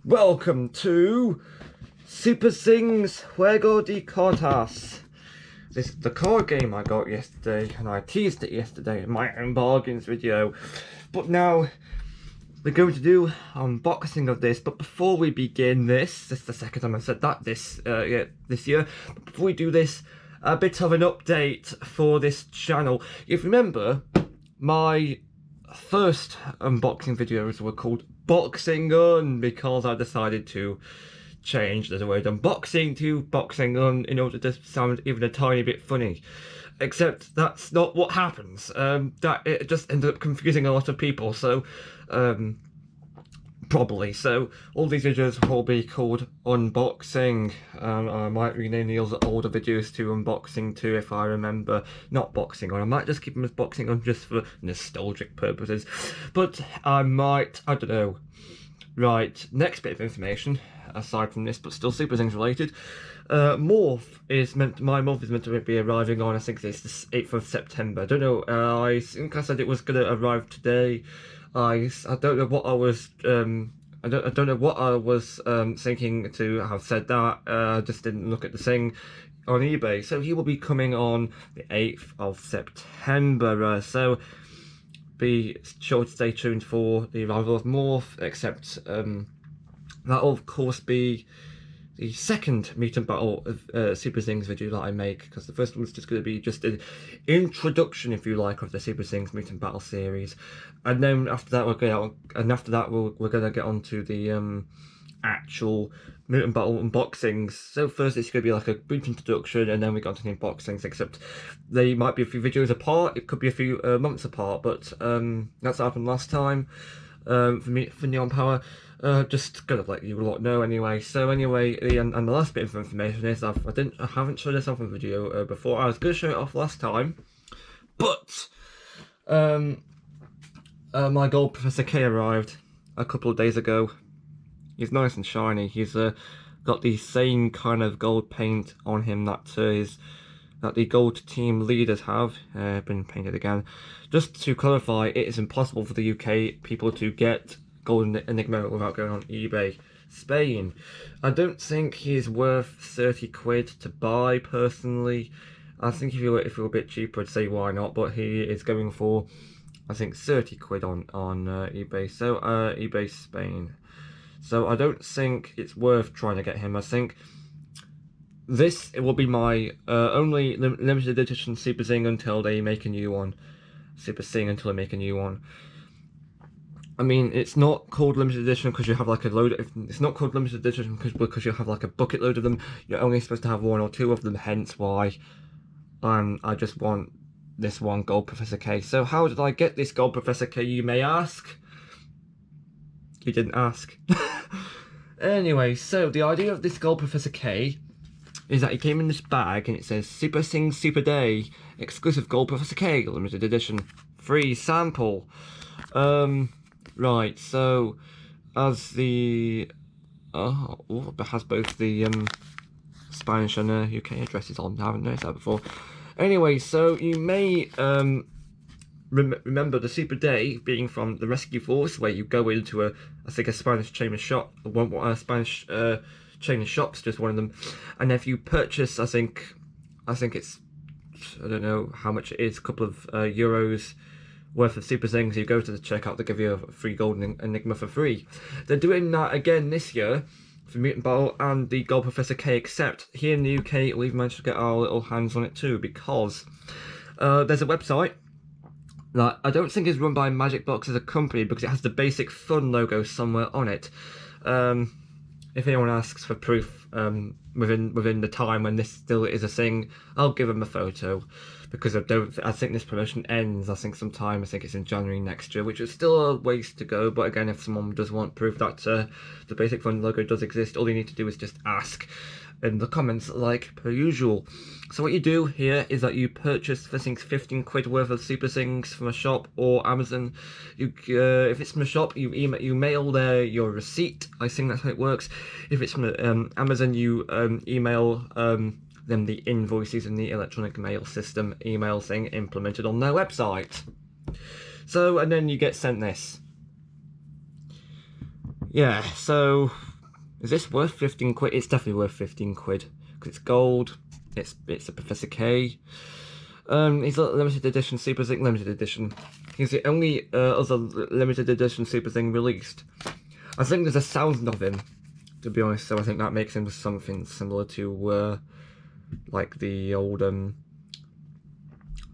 Welcome to Superthings Juego de Cartas. This is the card game I got yesterday, and I teased it yesterday in my own bargains video. But now we're going to do unboxing of this. But before we begin this is the second time I've said that this year. But before we do this, a bit of an update for this channel. If you remember, my first unboxing videos were called Boxing On because I decided to change the word unboxing to boxing on in order to sound even a tiny bit funny. Except that's not what happens. That it just ended up confusing a lot of people. So, probably. So all these videos will be called unboxing. I might rename the older videos to unboxing too if I remember. Not boxing on. I might just keep them as boxing on just for nostalgic purposes. But I might. I don't know. Right. Next bit of information aside from this, but still Superthings related. Morph is meant. My Morph is meant to be arriving on. I think it's the 8th of September. I don't know. I think I said it was going to arrive today. I don't know what I was. I don't know what I was thinking to have said that. I just didn't look at the thing on eBay. So he will be coming on the 8th of September. So be sure to stay tuned for the arrival of Morph. Except that'll of course be the second meet and battle of Superthings video that I make, because the first one's just going to be just an introduction, if you like, of the Superthings meet and battle series, and then after that we're going to get on to the actual meet and battle unboxings. So first it's going to be like a brief introduction, and then we got to the unboxings. Except they might be a few videos apart. It could be a few months apart, but that's what happened last time for Neon Power. Just gonna let you lot know anyway. So anyway, and the last bit of information is I haven't shown this off in video before. I was gonna show it off last time, but my gold Professor K arrived a couple of days ago. He's nice and shiny. He's got the same kind of gold paint on him that the gold team leaders have. Been painted again. Just to clarify, it is impossible for the UK people to get Golden Enigma without going on eBay. Spain. I don't think he's worth 30 quid to buy personally. I think if you were a bit cheaper, I'd say why not, but he is going for, I think, 30 quid on eBay. So eBay Spain. So I don't think it's worth trying to get him. I think it will be my only limited edition Super Thing until they make a new one. Super Thing until they make a new one. I mean, it's not called limited edition because you have like a load of, it's not called limited edition because you have like a bucket load of them. You're only supposed to have one or two of them, hence why I just want this one gold Professor K. So how did I get this gold Professor K, you may ask? You didn't ask. Anyway, so the idea of this gold Professor K is that it came in this bag and it says Super Sing Super Day, exclusive gold Professor K, limited edition, free sample. Right, so as the it has both the Spanish and UK addresses on. I haven't noticed that before. Anyway, so you may remember the Super Day being from the Rescue Force, where you go into I think a Spanish chain of shop, Spanish chain of shops, just one of them, and if you purchase, I think it's, I don't know how much it is, a couple of euros worth of Super Things, you go to the checkout, they give you a free Golden Enigma for free. They're doing that again this year for Mutant Battle and the Gold Professor K, except here in the UK we've managed to get our little hands on it too, because there's a website that I don't think is run by Magic Box as a company, because it has the Basic Fun logo somewhere on it. If anyone asks for proof within the time when this still is a thing, I'll give them a photo, because I think this promotion ends, I think sometime, I think it's in January next year, which is still a ways to go. But again, if someone does want proof that the Basic Fun logo does exist, all you need to do is just ask in the comments, like per usual. So what you do here is that you purchase, I think, 15 quid worth of Super Things from a shop or Amazon. You if it's from a shop, you mail there your receipt. I think that's how it works. If it's from Amazon, you email them the invoices in the electronic mail system, email thing implemented on their website. So, and then you get sent this. Yeah, so Is this worth 15 quid? It's definitely worth 15 quid. Because it's gold. It's a Professor K. He's a limited edition Super Thing limited edition. He's the only other limited edition Super Thing released. I think there's 1,000 of him, to be honest, so I think that makes him something similar to like the old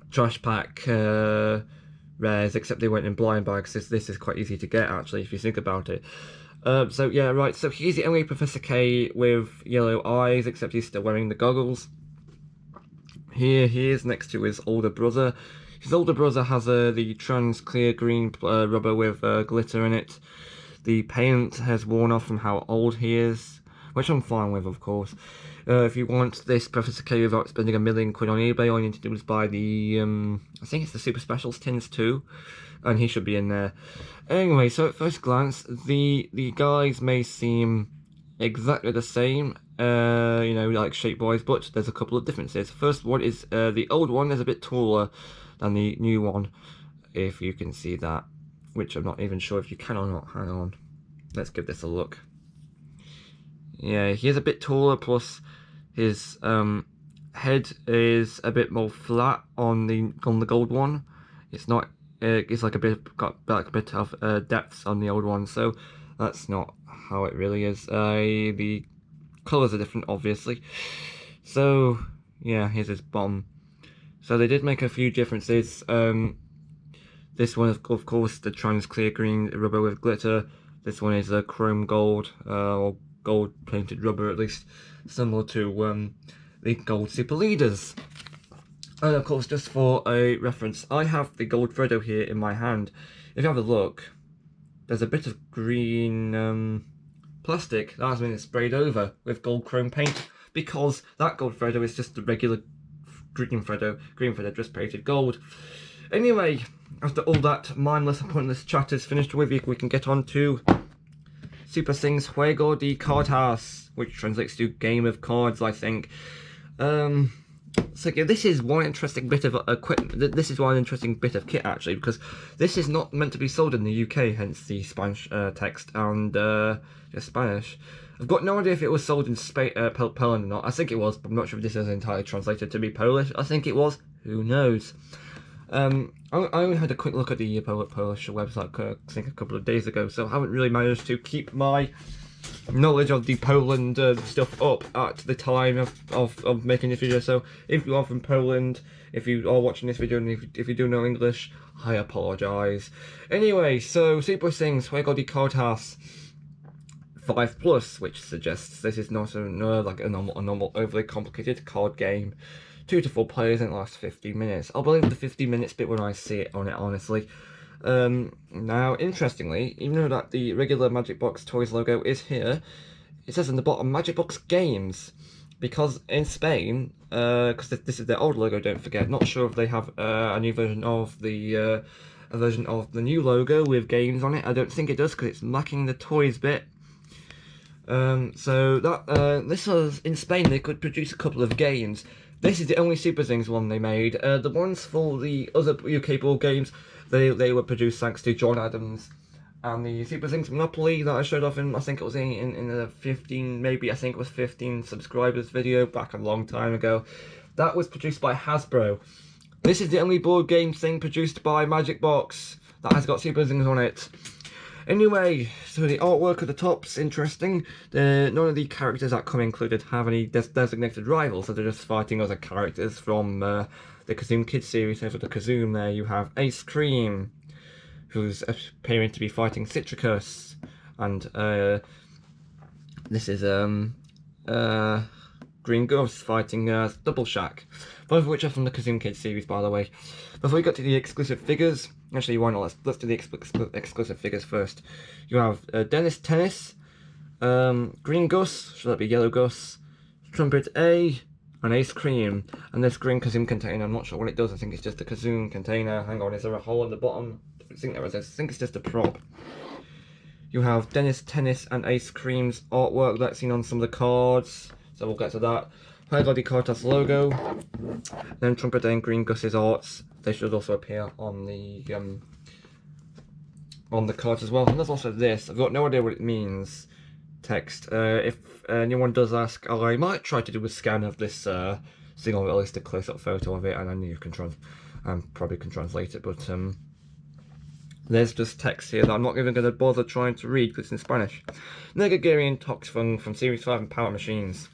trash pack rares, except they went in blind bags. This is quite easy to get, actually, if you think about it. So yeah, right, so he's the only Professor K with yellow eyes, except he's still wearing the goggles. Here he is next to his older brother. His older brother has the trans clear green rubber with glitter in it. The paint has worn off from how old he is, which I'm fine with, of course. If you want this Professor K without spending £1 million on eBay, all you need to do is buy the, I think it's the Super Specials tins too, and he should be in there. Anyway, so at first glance, the guys may seem exactly the same, you know, like shape-wise, but there's a couple of differences. First one is the old one is a bit taller than the new one, if you can see that, which I'm not even sure if you can or not. Hang on, let's give this a look. Yeah, he is a bit taller, plus his head is a bit more flat on the gold one. It's not. It's like got like a bit of depth on the old one, so that's not how it really is. The colours are different, obviously. So yeah, here's his bomb. So they did make a few differences. This one is, of course, the trans clear green rubber with glitter. This one is a chrome gold, or gold painted rubber, at least, similar to the gold Super Leaders. And of course, just for a reference, I have the gold Freddo here in my hand. If you have a look, there's a bit of green plastic that has been sprayed over with gold chrome paint, because that gold Freddo is just the regular green Freddo just painted gold. Anyway, after all that mindless and pointless chat is finished with, we can get on to Superthings Juego de Cartas, which translates to Game of Cards, I think. So yeah, this is one interesting bit of equipment. This is one interesting bit of kit, actually, because this is not meant to be sold in the UK, hence the Spanish text and just Spanish. I've got no idea if it was sold in Poland or not. I think it was, but I'm not sure if this is entirely translated to be Polish. I think it was. Who knows? I only had a quick look at the Polish website, I think a couple of days ago, so I haven't really managed to keep my knowledge of the Poland stuff up at the time of making this video. So if you are from Poland, if you are watching this video, and if you do know English, I apologise. Anyway, so Superthings Juego de Cartas 5+, which suggests this is not like a normal overly complicated card game. 2 to 4 players and it lasts 50 minutes. I'll believe the 50 minutes bit when I see it on it, honestly. Now, interestingly, even though that the regular Magic Box Toys logo is here, it says in the bottom Magic Box Games, because in Spain, because this is their old logo, don't forget. Not sure if they have a new version of the new logo with games on it. I don't think it does, because it's lacking the toys bit. So that this was in Spain. They could produce a couple of games. This is the only Superthings one they made. The ones for the other UK board games, they were produced thanks to John Adams. And the Superthings Monopoly that I showed off in, I think it was in the 15, maybe I think it was 15 subscribers video back a long time ago. That was produced by Hasbro. This is the only board game thing produced by Magic Box that has got Superthings on it. Anyway, so the artwork at the top's interesting. None of the characters that come included have any designated rivals, so they're just fighting other characters from the Kazoo Kids series. So for the Kazoo there, you have Ice Cream, who's appearing to be fighting Citricus, and this is Green Ghost fighting Double Shack, both of which are from the Kazoo Kids series, by the way. Before we get to the exclusive figures, actually, why not? Let's do the exclusive figures first. You have Dennis Tennis, Green Gus, should that be Yellow Gus, Trumpet A, and Ice Cream. And this green Kazoo container, I'm not sure what it does. I think it's just a Kazoo container. Hang on, is there a hole at the bottom? I think there is. I think it's just a prop. You have Dennis Tennis and Ice Cream's artwork that's seen on some of the cards, so we'll get to that. Juego de Cartas logo, then Trumpet A and Green Gus's arts. They should also appear on the cards as well. And there's also this. I've got no idea what it means. text. If anyone does ask, I might try to do a scan of this thing, or at least a close-up photo of it, and then you can probably can translate it, but there's just text here that I'm not even going to bother trying to read because it's in Spanish. Negagarian Toxfung from Series 5 and Power Machines.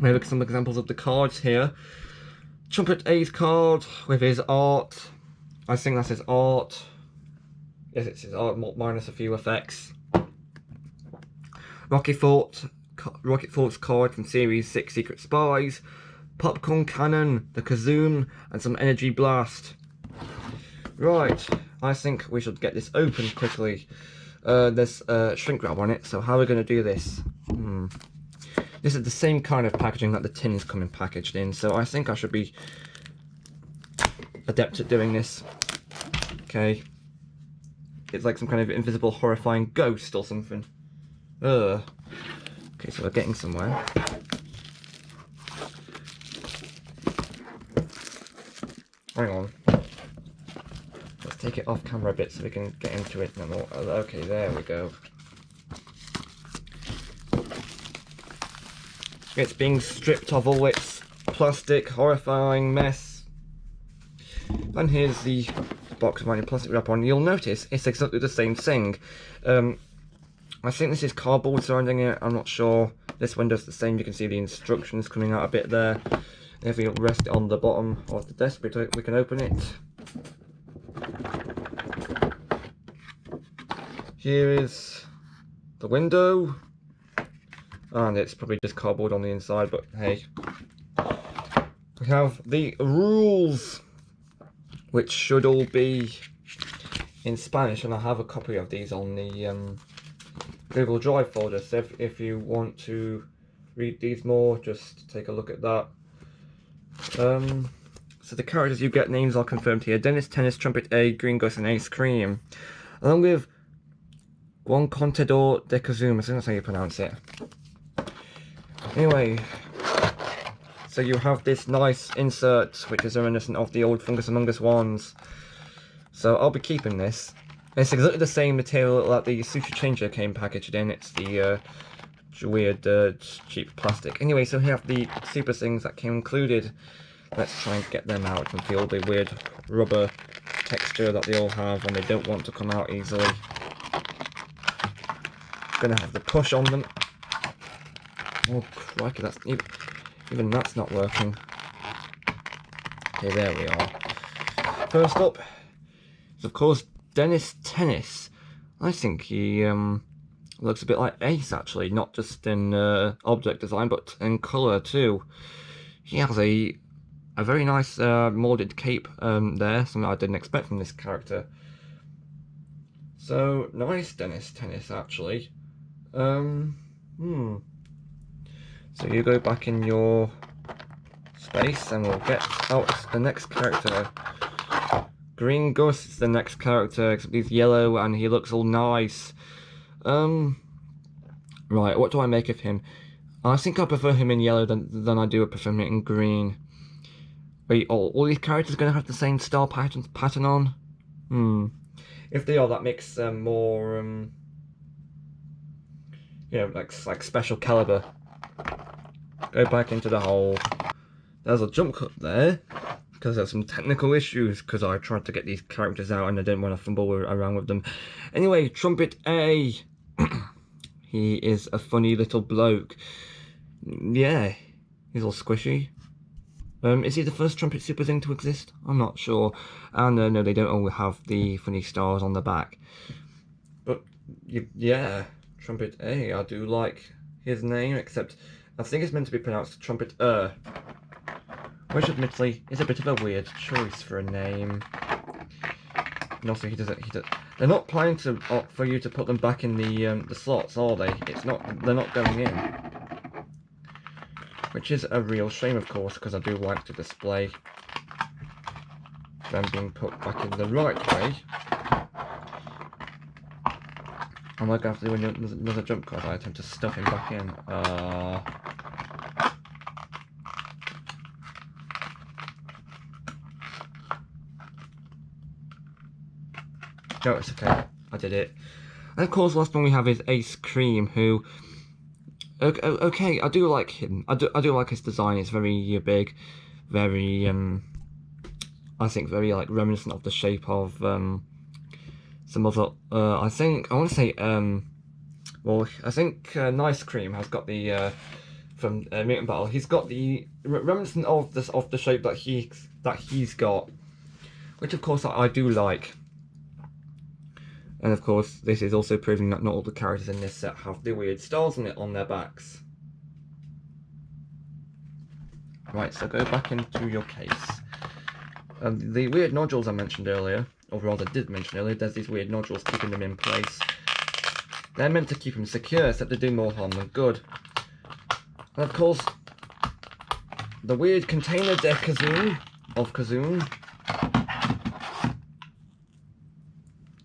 We have some examples of the cards here. Trumpet A's card with his art. I think that's his art. Yes, it's his art minus a few effects. Rocket Fort's card from Series 6 Secret Spies. Popcorn Cannon, the Kazoom, and some Energy Blast. Right, I think we should get this open quickly. There's shrink wrap on it, so how are we going to do this? This is the same kind of packaging that the tins come in packaged in, so I think I should be adept at doing this. Okay. It's like some kind of invisible, horrifying ghost or something. Ugh. Okay, so we're getting somewhere. Hang on. Let's take it off camera a bit so we can get into it. Okay, there we go. It's being stripped of all its plastic, horrifying mess. And here's the box with my plastic wrap on. You'll notice it's exactly the same thing. I think this is cardboard surrounding it, I'm not sure. This one does the same, you can see the instructions coming out a bit there. If we rest it on the bottom of the desk, we can open it. Here is the window. And it's probably just cardboard on the inside, but hey. We have the rules, which should all be in Spanish, and I have a copy of these on the Google Drive folder, so if you want to read these more, just take a look at that. So the characters you get, names are confirmed here. Dennis, Tennis, Trumpet A, Green Ghost, and Ice Cream. Along with Juan Contador de Kazuma, I think that's how you pronounce it. Anyway, so you have this nice insert, which is reminiscent of the old Fungus Among Us ones. So I'll be keeping this. It's exactly the same material that the Sushi Changer came packaged in. It's the weird, cheap plastic. Anyway, so here have the Superthings that came included. Let's try and get them out and feel the weird rubber texture that they all have when they don't want to come out easily. Gonna have the push on them. Oh crikey, that's even that's not working. Okay, there we are. First up is of course Dennis Tennis. I think he looks a bit like Ace actually, not just in object design but in colour too. He has a very nice moulded cape there, something I didn't expect from this character. So nice Dennis Tennis actually. So you go back in your space and we'll get out the next character. Green Ghost is the next character, except he's yellow and he looks all nice. Right, what do I make of him? I think I prefer him in yellow than I do prefer him in green. Wait, all these characters are going to have the same style pattern on? If they are, that makes more, you know, like special caliber. Go back into the hole. There's a jump cut there, because there's some technical issues, because I tried to get these characters out and I didn't want to fumble around with them. Anyway, Trumpet A. He is a funny little bloke. Yeah, he's all squishy. Is he the first Trumpet Super thing to exist? I'm not sure. And no, they don't all have the funny stars on the back. But, yeah, Trumpet A, I do like his name, except I think it's meant to be pronounced Trumpet which admittedly is a bit of a weird choice for a name. And also they're not planning to for you to put them back in the slots, are they? They're not going in. Which is a real shame, of course, because I do like to display them being put back in the right way. I'm going to have to do another jump cut. I attempt to stuff him back in. No, it's okay. I did it. And of course, last one we have is Ace Cream, who, okay, I do like him. I do like his design. It's very big, very I think very like reminiscent of the shape of some other. I think I want to say well, I think Nice Cream has got the from Mutant Battle. He's got the reminiscent of the shape that he's got, which of course I do like. And of course, this is also proving that not all the characters in this set have the weird stars on their backs. Right, so go back into your case. The weird nodules I mentioned earlier, or rather did mention earlier, there's these weird nodules keeping them in place. They're meant to keep them secure, except they do more harm than good. And of course, the weird container deck Kazoon.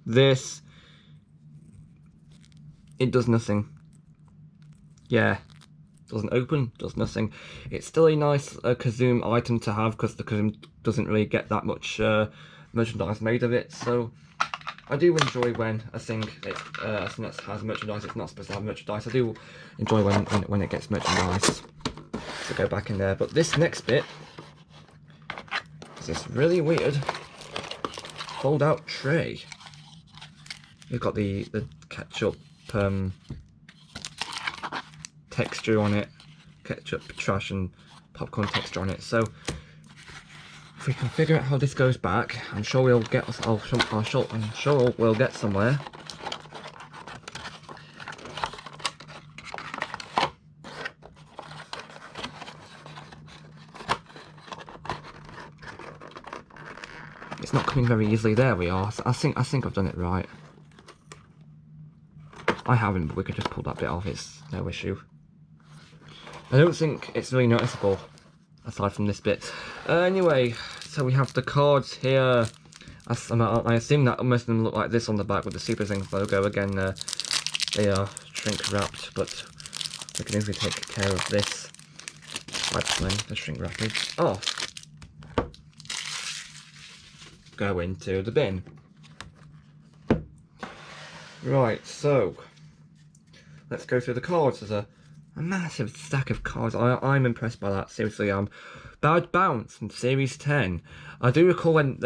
This, it does nothing. Yeah, doesn't open, does nothing. It's still a nice Kazoom item to have because the Kazoom doesn't really get that much merchandise made of it. So I do enjoy when a thing has merchandise. It's not supposed to have merchandise. I do enjoy when it gets merchandise. So go back in there. But this next bit is this really weird fold-out tray. You've got the ketchup texture on it, ketchup, trash, and popcorn texture on it. So if we can figure out how this goes back, I'm sure we'll get. I'm sure we'll get somewhere. It's not coming very easily. There we are. I think I've done it right. I haven't, but we could just pull that bit off. It's no issue. I don't think it's really noticeable, aside from this bit. Anyway, so we have the cards here. I assume that most of them look like this on the back with the Superthings logo. Again, they are shrink wrapped, but we can easily take care of this by pulling the shrink wrapping off. Go into the bin. Right, so let's go through the cards. There's a massive stack of cards. I'm impressed by that. Seriously, Bad Bounce from Series 10. I do recall when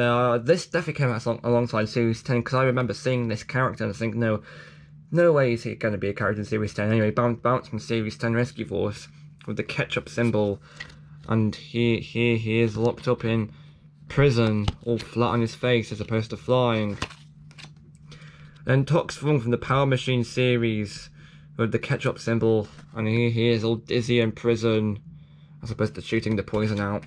this definitely came out alongside Series 10 because I remember seeing this character and I think, no way is he going to be a character in Series 10. Anyway, Bounce from Series 10 Rescue Force with the ketchup symbol, and he is locked up in prison, all flat on his face as opposed to flying. Then Tox from the Power Machine series with the ketchup symbol, and he is all dizzy in prison as opposed to shooting the poison out.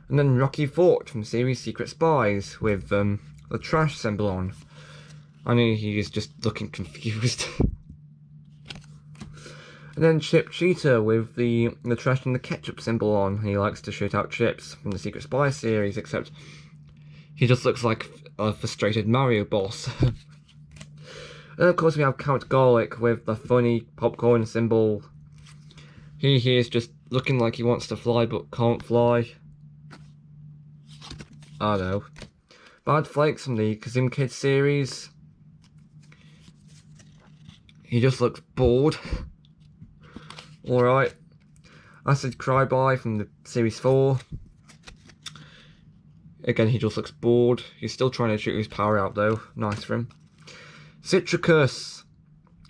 And then Rocky Fort from series Secret Spies with the trash symbol on, and he is just looking confused. And then Chip Cheetah with the trash and the ketchup symbol on. He likes to shoot out chips from the Secret Spy series, except he just looks like a frustrated Mario boss. And of course we have Count Garlic with the funny popcorn symbol. He is just looking like he wants to fly but can't fly. I don't know. Bad Flakes from the Kazoom Kids series. He just looks bored. Alright. Acid Cryby from the Series 4. Again, he just looks bored. He's still trying to shoot his power out though. Nice for him. Citricus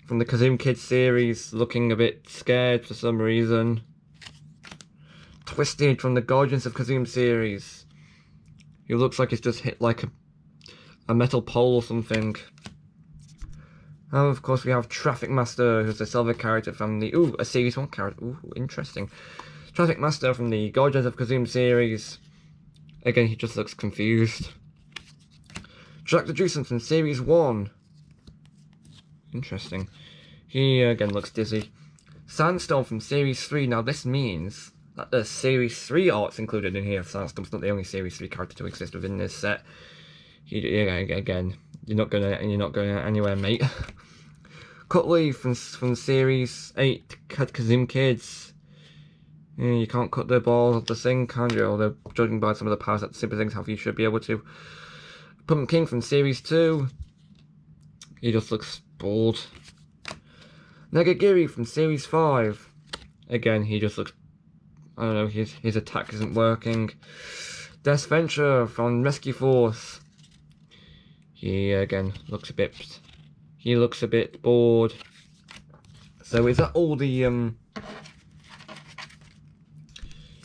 from the Kazoom Kids series, looking a bit scared for some reason. Twisted from the Guardians of Kazoom series. He looks like he's just hit like a metal pole or something. And of course we have Traffic Master, who's a silver character from the... Ooh, a Series 1 character. Ooh, interesting. Traffic Master from the Guardians of Kazoom series. Again, he just looks confused. Jack the Juicen from Series 1. Interesting. He, again, looks dizzy. Sandstorm from Series 3. Now, this means that there's Series 3 art's included in here. Sandstorm's not the only Series 3 character to exist within this set. Again, you're not going anywhere, mate. Cutleaf from Series 8 Kazoom Kids. Yeah, you can't cut the balls of the thing, can you? Although, judging by some of the powers that the Superthings have, you should be able to. Pumpkin King from Series 2. He just looks Bored. Negagiri from Series 5. Again, he just looks... I don't know, his attack isn't working. Death Venture from Rescue Force. He, again, looks a bit... He looks a bit bored. So is that all the,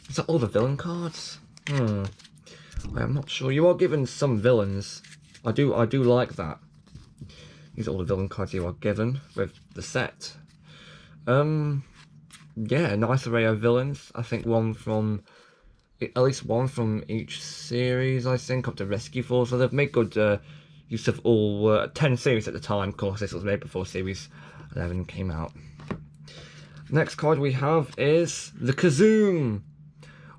Is that all the villain cards? I'm not sure. You are given some villains. I do like that. These are all the villain cards you are given with the set. Yeah, a nice array of villains. I think at least one from each series, I think, up to Rescue Force. So they've made good use of all 10 series at the time. Of course, this was made before Series 11 came out. Next card we have is the Kazoom,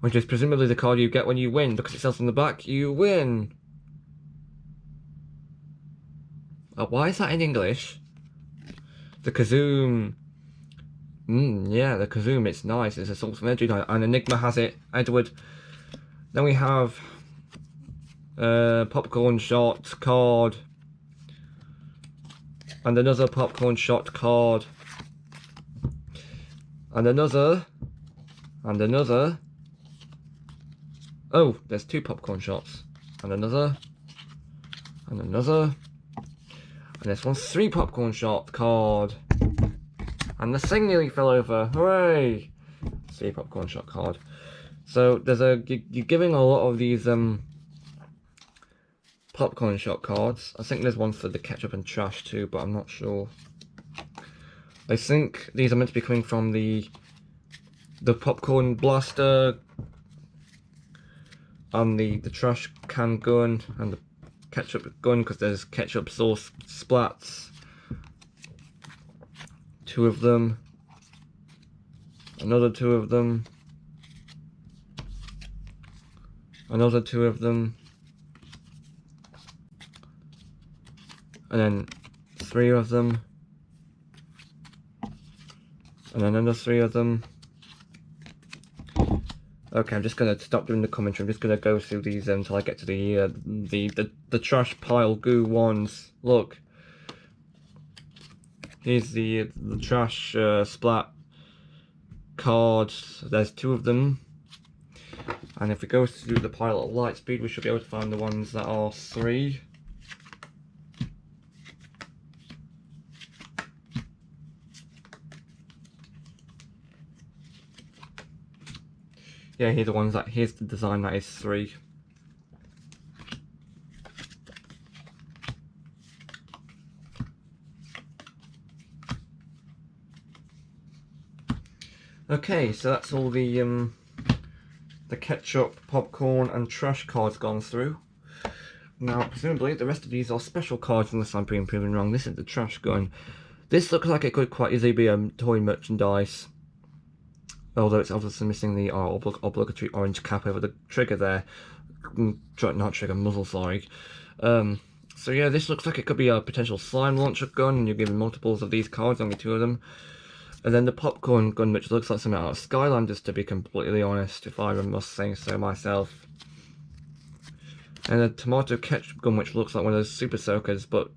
which is presumably the card you get when you win, because it says on the back, you win. Why is that in English? The Kazoom. Yeah, the Kazoom, it's nice. It's a source of energy, and Enigma has it. Edward. Then we have Popcorn Shot card. And another Popcorn Shot card. And another. And another. Oh, there's 2 Popcorn Shots. And another. And another. And this one's 3 Popcorn Shot card. And the thing nearly fell over. Hooray! 3 Popcorn Shot card. So there's you're giving a lot of these Popcorn Shot cards. I think there's one for the ketchup and trash too, but I'm not sure. I think these are meant to be coming from the popcorn blaster and the trash can gun and the ketchup gun, because there's ketchup sauce splats. 2 of them. Another 2 of them. Another 2 of them. And then 3 of them. And then another 3 of them. Okay, I'm just gonna stop doing the commentary. I'm just gonna go through these until I get to the trash pile goo ones. Look. Here's the trash splat cards. There's 2 of them. And if we go through the pile at light speed, we should be able to find the ones that are 3. Yeah, here's the design that is 3. Okay, so that's all the ketchup, popcorn and trash cards gone through. Now, presumably the rest of these are special cards, unless I'm being proven wrong. This is the trash gun. This looks like it could quite easily be toy merchandise, although it's obviously missing the obligatory orange cap over the trigger there. Not trigger, muzzle, sorry. So yeah, this looks like it could be a potential slime launcher gun, and you're given multiples of these cards, only 2 of them. And then the popcorn gun, which looks like something out of Skylanders, to be completely honest, if I must say so myself. And a tomato ketchup gun, which looks like one of those super soakers, but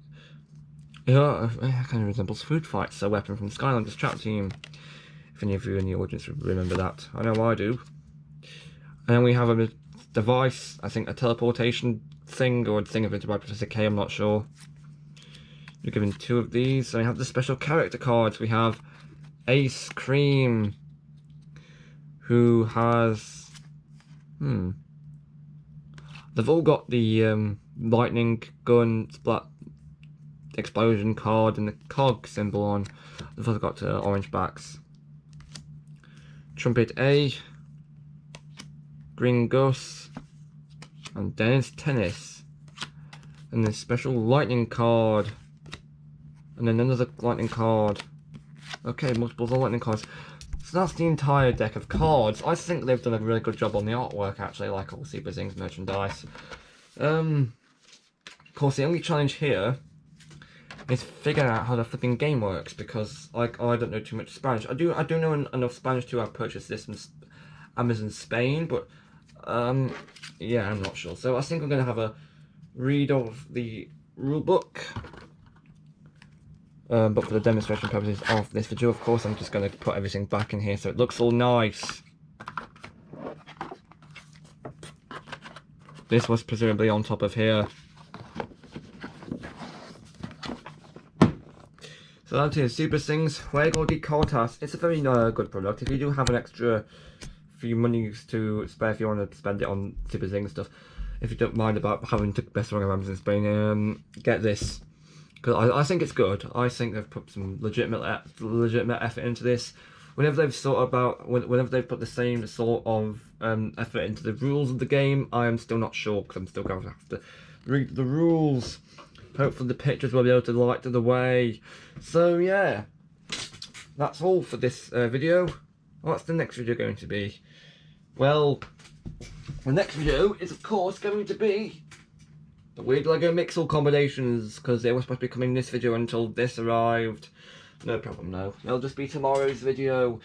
yeah, it kind of resembles Food Fights, a weapon from Skylanders Trap Team. If any of you in the audience remember that, I know I do. And then we have a device, I think a teleportation thing, or a thing invented by Professor K, I'm not sure. You're given 2 of these. So we have the special character cards. We have Ace Cream, who has they've all got the lightning gun splat explosion card and the cog symbol on. They've also got orange backs. Trumpet A, Green Gus, and Dennis Tennis, and this special lightning card, and then another lightning card. Okay, multiples of lightning cards. So that's the entire deck of cards. I think they've done a really good job on the artwork, actually, like all Superthings merchandise. Of course, the only challenge here is figuring out how the flipping game works, because I don't know too much Spanish. I do know enough Spanish to have purchased this from Amazon Spain, but yeah, I'm not sure. So I think I'm going to have a read of the rulebook. But for the demonstration purposes of this video, of course, I'm just going to put everything back in here so it looks all nice. This was presumably on top of here. So that is Superthings Lego Decor Task. It's a very good product. If you do have an extra few monies to spare, if you want to spend it on Superthings stuff, if you don't mind about having to best on Amazon Spain, get this. Because I think it's good. I think they've put some legitimate effort into this. Whenever they've whenever they've put the same sort of effort into the rules of the game, I am still not sure, because I'm still going to have to read the rules. Hopefully the pictures will be able to light the way. So yeah, that's all for this video. What's the next video going to be? Well, the next video is of course going to be the weird Lego Mixel combinations, because they were supposed to be coming in this video until this arrived. No problem, no. It'll just be tomorrow's video.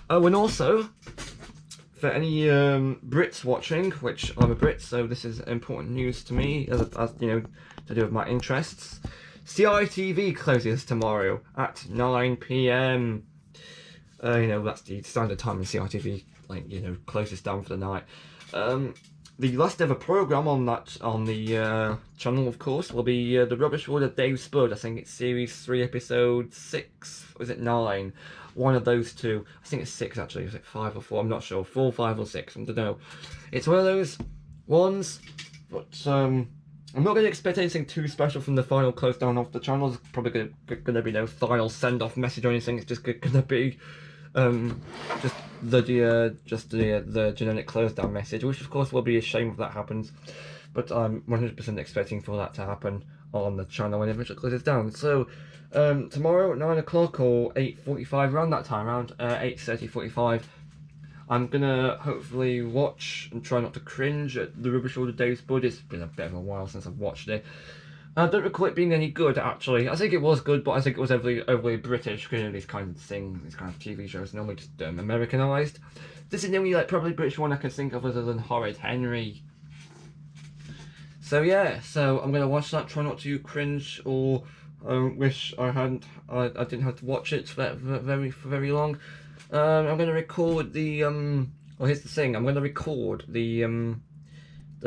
Oh, and also, for any Brits watching, which I'm a Brit, so this is important news to me, as you know, to do with my interests. CITV closes tomorrow at 9 PM. You know, that's the standard time in CITV, like, you know, closes down for the night. The last ever programme on the channel, of course, will be the Rubbish World of Dave Spud. I think it's Series 3, Episode 6, or is it 9? One of those two. I think it's 6 actually, is it 5 or 4? I'm not sure. 4, 5 or 6, I don't know. It's one of those ones, but I'm not going to expect anything too special from the final close down of the channel. There's probably going to be no final send-off message or anything. It's just going to be just the generic close down message, which of course will be a shame if that happens. But I'm 100% expecting for that to happen on the channel whenever it closes down. So tomorrow at 9 o'clock or 8:45, around that time, around 8:30, 45. I'm gonna hopefully watch and try not to cringe at the Rubbish World of Dave Spud. It's been a bit of a while since I've watched it. I don't recall it being any good, actually. I think it was good, but I think it was overly British. You know, these kind of things, these kind of TV shows, normally just Americanized. This is the only Probably British one I can think of other than Horrid Henry. So yeah, so I'm gonna watch that. Try not to cringe or wish I didn't have to watch it for very long. I'm going to record the well, here's the thing, I'm going to record the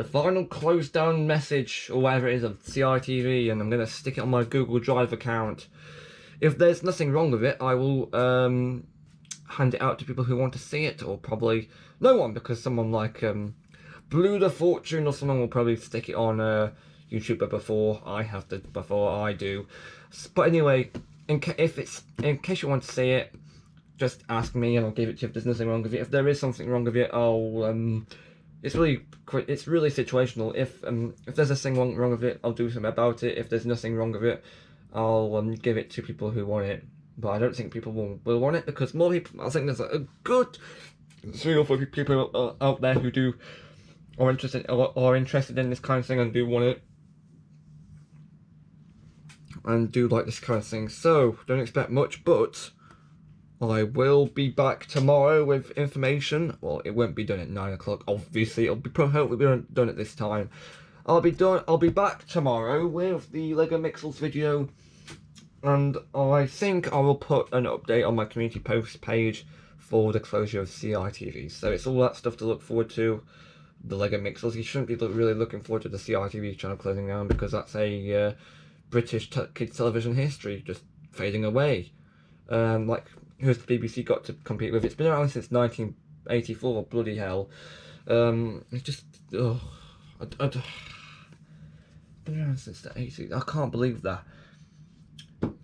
final close down message or whatever it is of CITV, and I'm going to stick it on my Google Drive account. If there's nothing wrong with it, I will hand it out to people who want to see it, or probably no one, because someone like Blue the Fortune or someone will probably stick it on YouTube before I do. But anyway, in case you want to see it, just ask me and I'll give it to you if there's nothing wrong with it. If there is something wrong with it, I'll it's really situational. If there's a thing wrong with it, I'll do something about it. If there's nothing wrong with it, I'll give it to people who want it. But I don't think people will want it, because more people, I think there's a good 3 or 4 people out there who are interested in this kind of thing and do want it. And do like this kind of thing. So don't expect much, but I will be back tomorrow with information. Well, it won't be done at 9 o'clock, obviously. It'll be hopefully done at this time. I'll be back tomorrow with the Lego Mixels video, and I think I will put an update on my community post page for the closure of CITV. So it's all that stuff to look forward to. The Lego Mixels. You shouldn't be really looking forward to the CITV channel closing down, because that's a British kids television history just fading away. Like, who's the BBC got to compete with? It's been around since 1984, bloody hell. It's just, been around since the 80s. I can't believe that.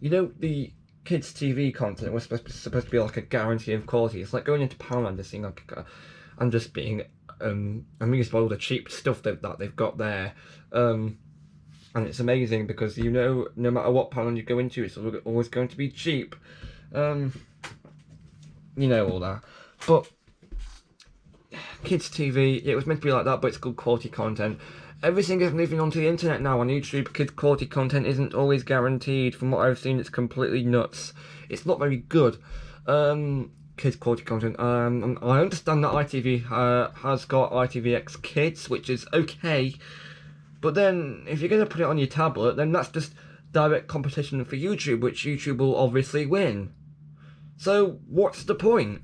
You know, the kids' TV content was supposed to be like a guarantee of quality. It's like going into Poundland and seeing like, and just being amused by all the cheap stuff that they've got there. And it's amazing, because you know, no matter what Poundland you go into, it's always going to be cheap. You know all that. But kids TV, it was meant to be like that, but it's good quality content. Everything is moving onto the internet now on YouTube. Kids quality content isn't always guaranteed. From what I've seen, it's completely nuts. It's not very good. Kids quality content. I understand that ITV has got ITVX Kids, which is okay. But then, if you're going to put it on your tablet, then that's just direct competition for YouTube, which YouTube will obviously win. So what's the point?